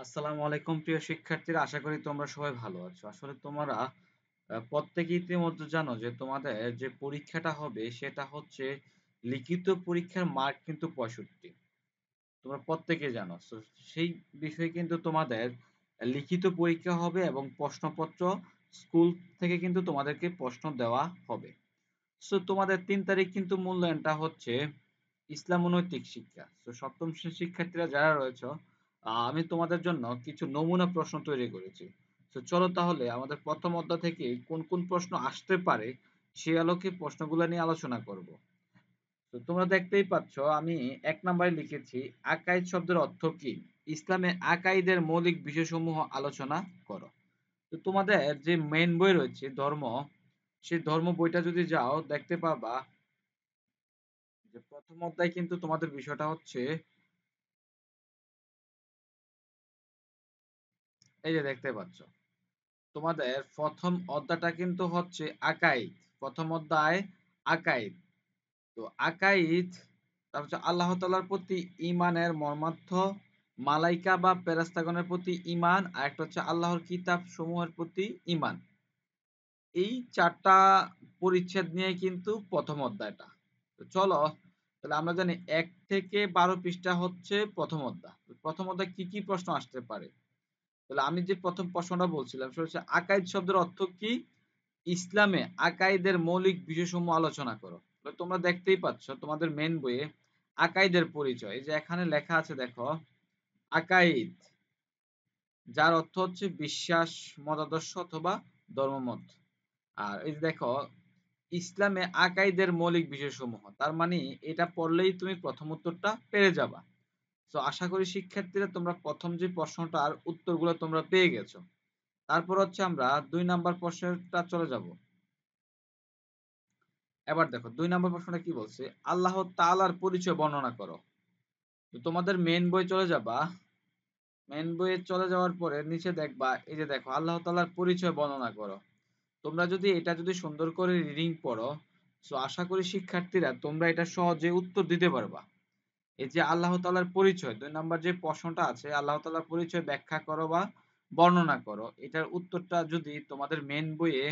আসসালামু আলাইকুম প্রিয় শিক্ষার্থীরা, আশা করি তোমরা সবাই ভালো আছো। আসলে তোমরা প্রত্যেকেই ইতিমধ্যে জানো যে তোমাদের যে পরীক্ষাটা হবে সেটা হচ্ছে লিখিত পরীক্ষার মার্ক কিন্তু 65। তোমরা প্রত্যেকেই জানো। সেই বিষয়ে কিন্তু তোমাদের লিখিত পরীক্ষা হবে এবং প্রশ্নপত্র স্কুল থেকে কিন্তু তোমাদেরকে প্রশ্ন দেওয়া হবে। তোমাদের ৩ তারিখ কিন্তু মূল্যায়নটা হচ্ছে ইসলাম ও নৈতিক শিক্ষা। সপ্তম শ্রেণীর শিক্ষার্থীরা যারা রয়েছে, আমি তোমাদের জন্য কিছু নমুনা প্রশ্ন তৈরি করেছি। চলো তাহলে আমাদের প্রথম অধ্যায় থেকে কোন কোন প্রশ্ন আসতে পারে সেই আলোকে প্রশ্নগুলো নিয়ে আলোচনা করব। তোমরা দেখতেই পাচ্ছ আমি ১ নাম্বারে লিখেছি আকাইদ শব্দের অর্থ কি? ইসলামে আকাইদের মৌলিক বিষয়সমূহ আলোচনা করো। তোমাদের যে মেইন বই রয়েছে ধর্ম, সেই ধর্ম বইটা যদি যাও দেখতে পাবা যে প্রথম অধ্যায় কিন্তু তোমাদের বিষয়টা হচ্ছে এই যে দেখতে পাচ্ছ তোমাদের প্রথম অধ্যায়টা কিন্তু হচ্ছে আকাইদ। প্রথম অধ্যায় আকাইদ। তো আকাইদ তার হচ্ছে আল্লাহ তাআলার প্রতি ঈমানের মর্মার্থ, মালাইকা বা ফেরেশতাগণের প্রতি ঈমান, আর একটা হচ্ছে আল্লাহর কিতাব সমূহের প্রতি ঈমান। এই ৪ টা পরিচ্ছেদ নিয়ে কিন্তু প্রথম অধ্যায়টা। তো চলো তাহলে আমরা জানি ১ থেকে ১২ পৃষ্ঠা হচ্ছে প্রথম অধ্যায়। প্রথম অধ্যায়ে কি প্রশ্ন আসতে পারে? তাহলে আমি যে প্রথম প্রশ্নটা বলছিলাম সেটা হচ্ছে আকাইদ শব্দের অর্থ কি? ইসলামে আকাইদের মৌলিক বিষয়সমূহ আলোচনা করো। তোমরা দেখতেই পাচ্ছ তোমাদের মেইন বইয়ে আকাইদের পরিচয়, এই যে এখানে লেখা আছে দেখো, আকাইদ যার অর্থ হচ্ছে বিশ্বাস, মতাদর্শ অথবা ধর্মমত। আর এই যে দেখো ইসলামে আকাইদের মৌলিক বিষয়সমূহ, তার মানে এটা পড়লেই তুমি প্রথম উত্তরটা পেয়ে যাবা। আশা করি শিক্ষার্থীরা তোমরা প্রথম যে প্রশ্নটার উত্তরগুলো তোমরা পেয়ে গেছো। তারপর হচ্ছে আমরা ২ নাম্বার প্রশ্নটা চলে যাব। এবার দেখো ২ নাম্বার প্রশ্নটা কি বলছে? আল্লাহ তাআলার পরিচয় বর্ণনা করো। তো তোমাদের মেইন বই চলে যাবা। মেইন বইয়ে চলে যাওয়ার পরে নিচে দেখবা এই যে দেখো আল্লাহ তাআলার পরিচয় বর্ণনা করো। তোমরা যদি এটা সুন্দর করে রিডিং পড়ো, আশা করি শিক্ষার্থীরা তোমরা এটা সহজে উত্তর দিতে পারবা। এই যে আল্লাহ তাআলার পরিচয় ২ নাম্বার যে প্রশ্নটা আছে, আল্লাহ তাআলার পরিচয় ব্যাখ্যা করো বা বর্ণনা করো। এটার উত্তরটা যদি তোমাদের মেইন বইয়ে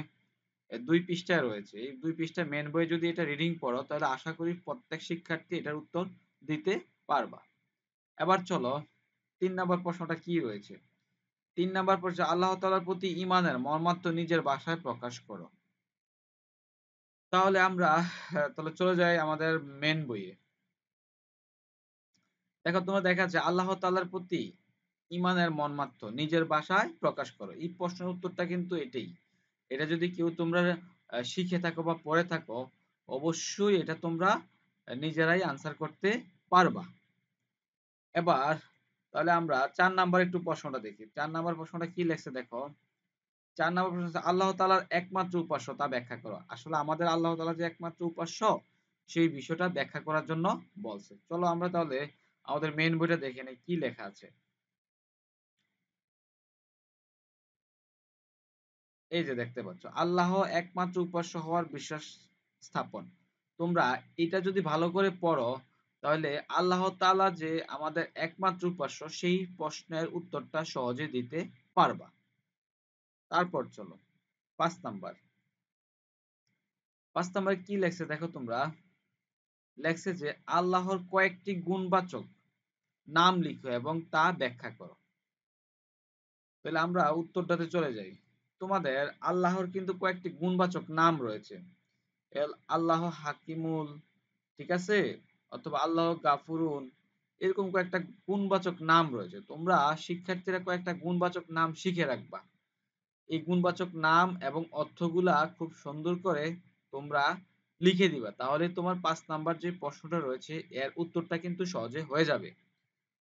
২ পৃষ্ঠায় রয়েছে। এই ২ পৃষ্ঠা মেইন বইয়ে যদি এটা রিডিং পড়ো তাহলে আশা করি প্রত্যেক শিক্ষার্থী এটার উত্তর দিতে পারবা। এবার চলো ৩ নাম্বার প্রশ্নটা কি রয়েছে? ৩ নাম্বার প্রশ্ন আল্লাহ তাআলার প্রতি ঈমানের মর্মার্থ নিজের ভাষায় প্রকাশ করো। তাহলে আমরা তাহলে চলে যাই আমাদের মেইন বইয়ে। দেখো তোমরা দেখা যাচ্ছে আল্লাহ তাআলার প্রতি ঈমানের মর্মার্থ নিজের ভাষায় প্রকাশ করো। এই প্রশ্নের উত্তরটা কিন্তু এটাই। এটা যদি কেউ তোমরা শিখে থাকো বা পড়ে থাকো, অবশ্যই এটা তোমরা নিজেরাই আনসার করতে পারবা। এবার তাহলে আমরা ৪ নাম্বার একটু প্রশ্নটা দেখি। ৪ নাম্বার প্রশ্নটা কি লেখছে দেখো। ৪ নাম্বার প্রশ্ন হচ্ছে আল্লাহ তাআলার একমাত্র উপাস্য তা ব্যাখ্যা করো। আসলে আমাদের আল্লাহ তাআলা যে একমাত্র উপাস্য সেই বিষয়টা ব্যাখ্যা করার জন্য বলছে। চলো আমরা তাহলে আমাদের মেইন বইটা দেখে নেই কি লেখা আছে। এই যে দেখতে পাচ্ছ আল্লাহ একমাত্র উপাস্য হওয়ার বিশ্বাস স্থাপন। তোমরা এটা যদি ভালো করে পড়ো তাহলে আল্লাহ তাআলা যে আমাদের একমাত্র উপাস্য সেই প্রশ্নের উত্তরটা সহজে দিতে পারবা। তারপর চলো ৫ নাম্বার। ৫ নাম্বারে কি লেখছে দেখো তোমরা। লেখছে যে আল্লাহর কয়েকটি গুণবাচক নাম লিখো এবং তা ব্যাখ্যা করো। তাহলে আমরা উত্তরটাতে চলে যাই। তোমাদের আল্লাহর কিন্তু কয়েকটি গুণবাচক নাম রয়েছে। আল্লাহ হাকিমুল, ঠিক আছে, অথবা আল্লাহ গাফুরুন, এরকম কয়েকটা গুণবাচক নাম রয়েছে। তোমরা শিক্ষার্থীরা কয়েকটা গুণবাচক নাম শিখে রাখবা। এই গুণবাচক নাম এবং অর্থগুলা খুব সুন্দর করে তোমরা লিখে দিবা, তাহলে তোমার ৫ নাম্বার যে প্রশ্নটা রয়েছে এর উত্তরটা কিন্তু সহজে হয়ে যাবে।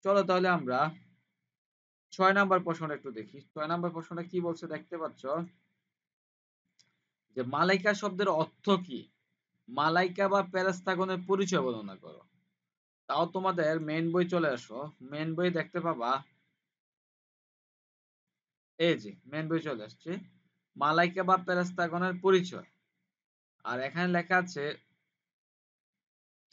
চলো তাহলে আমরা ৬ নাম্বার প্রশ্নটা একটু দেখি। ৬ নাম্বার প্রশ্নটা কি বলছে দেখতে পাচ্ছ যে মালাইকা শব্দের অর্থ কি? মালাইকা বা ফেরেশতাগণের পরিচয় বর্ণনা করো। তাও তোমাদের মেইন বই চলে আসো। মেইন বই দেখতে পাবা এই যে মেইন বই চলে আসছে। মালাইকা বা ফেরেশতাগণের পরিচয়। আর এখানে লেখা আছে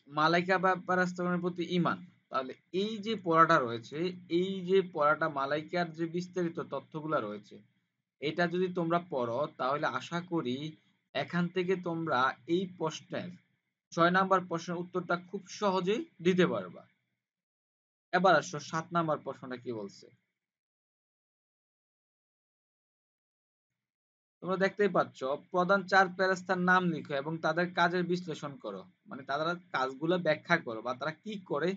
মালাইকা বা ফেরেশতাগণের প্রতি ঈমান। তাহলে এই যে পড়াটা রয়েছে, এই যে পড়াটা মালাইকার যে বিস্তারিত তথ্যগুলা রয়েছে, এটা যদি তোমরা পড়ো তাহলে আশা করি এখান থেকে তোমরা এই প্রশ্নের ৬ নাম্বার প্রশ্নের উত্তরটা খুব সহজেই দিতে পারবা। এবার আসো ৭ নাম্বার প্রশ্নটা কি বলছে। তোমরা দেখতেই পাচ্ছ, প্রধান ৪ ফেরেশতার নাম লিখো এবং তাদের কাজের বিশ্লেষণ করো। মানে তারা কাজগুলো ব্যাখ্যা করো বা তারা কি করে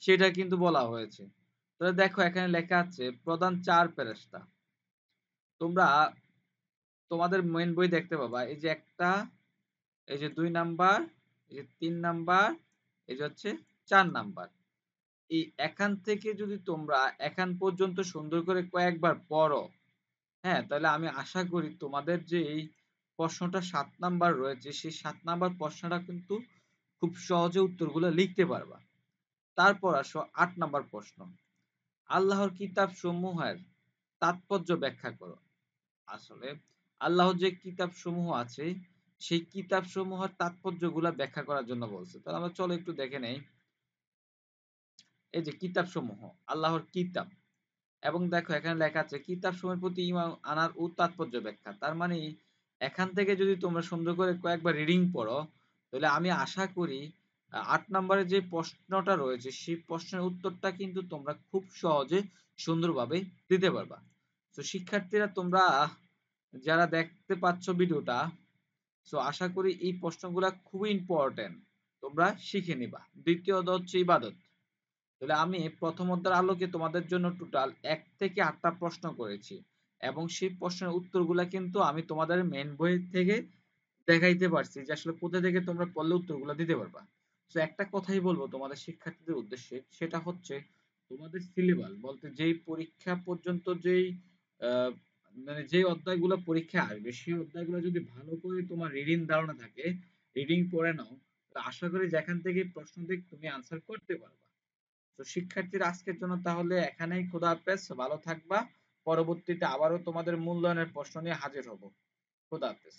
সেটা কিন্তু বলা হয়েছে। তাহলে দেখো এখানে লেখা আছে প্রধান ৪ ফেরেশতা। তোমরা তোমাদের মেইন বই দেখতে পাবা এই যে ১ টা, এই যে ২ নাম্বার, এই যে ৩ নাম্বার, এই যে হচ্ছে ৪ নাম্বার। এই এখান থেকে যদি তোমরা এখান পর্যন্ত সুন্দর করে কয়েকবার পড়ো, হ্যাঁ, তাহলে আমি আশা করি তোমাদের যে এই প্রশ্নটা ৭ নাম্বার রয়েছে সেই ৭ নাম্বার প্রশ্নটা কিন্তু খুব সহজে উত্তরগুলো লিখতে পারবা। তারপর আসো ৮ নাম্বার প্রশ্ন। আল্লাহর কিতাব সমূহের তাৎপর্য ব্যাখ্যা করো। আসলে আল্লাহর যে কিতাব সমূহ আছে সেই কিতাব সমূহের তাৎপর্যগুলা ব্যাখ্যা করার জন্য বলছে। তাহলে আমরা চলো একটু দেখে নেই। এই যে কিতাব সমূহ, আল্লাহর কিতাব, এবং দেখো এখানে লেখা আছে কিতাব সমূহের প্রতি ঈমান আনার ও তাৎপর্য ব্যাখ্যা। তার মানে এখান থেকে যদি তোমরা সুন্দর করে কয়েকবার রিডিং পড়ো তাহলে আমি আশা করি ৮ নম্বরে যে প্রশ্নটা রয়েছে সেই প্রশ্নের উত্তরটা কিন্তু তোমরা খুব সহজে সুন্দরভাবে দিতে পারবা। তো শিক্ষার্থীরা তোমরা যারা দেখতে পাচ্ছ ভিডিওটা, সো আশা করি এই প্রশ্নগুলা খুবই ইম্পর্টেন্ট, তোমরা শিখে নিবা। দ্বিতীয়ত হচ্ছে ইবাদত। তাহলে আমি প্রথম অধ্যায়ের আলোকে তোমাদের জন্য টোটাল ১ থেকে ৮টা প্রশ্ন করেছি এবং সেই প্রশ্নের উত্তরগুলা কিন্তু আমি তোমাদের মেইন বই থেকে দেখাইতে পারছি যে আসলে কোথা থেকে তোমরা পড়লে উত্তরগুলা দিতে পারবা। তো একটা কথাই বলবো তোমাদের শিক্ষার্থীদের উদ্দেশ্যে, সেটা হচ্ছে তোমাদের সিলেবাস বলতে যেই পরীক্ষা পর্যন্ত যেই আহ, মানে যেই অধ্যায়গুলো পরীক্ষায় আসবে সেই অধ্যায়গুলো যদি ভালো করে তোমার রিডিং ধারণা থাকে, রিডিং পড়ে নাও, তো আশা করি যেখান থেকে প্রশ্ন দিক তুমি আনসার করতে পারবা। তো শিক্ষার্থীরা আজকের জন্য তাহলে এখানেই, খোদা হাফেজ, ভালো থাকবা। পরবর্তীতে আবারও তোমাদের মূল্যায়নের প্রশ্ন নিয়ে হাজির হব। খোদা হাফেজ।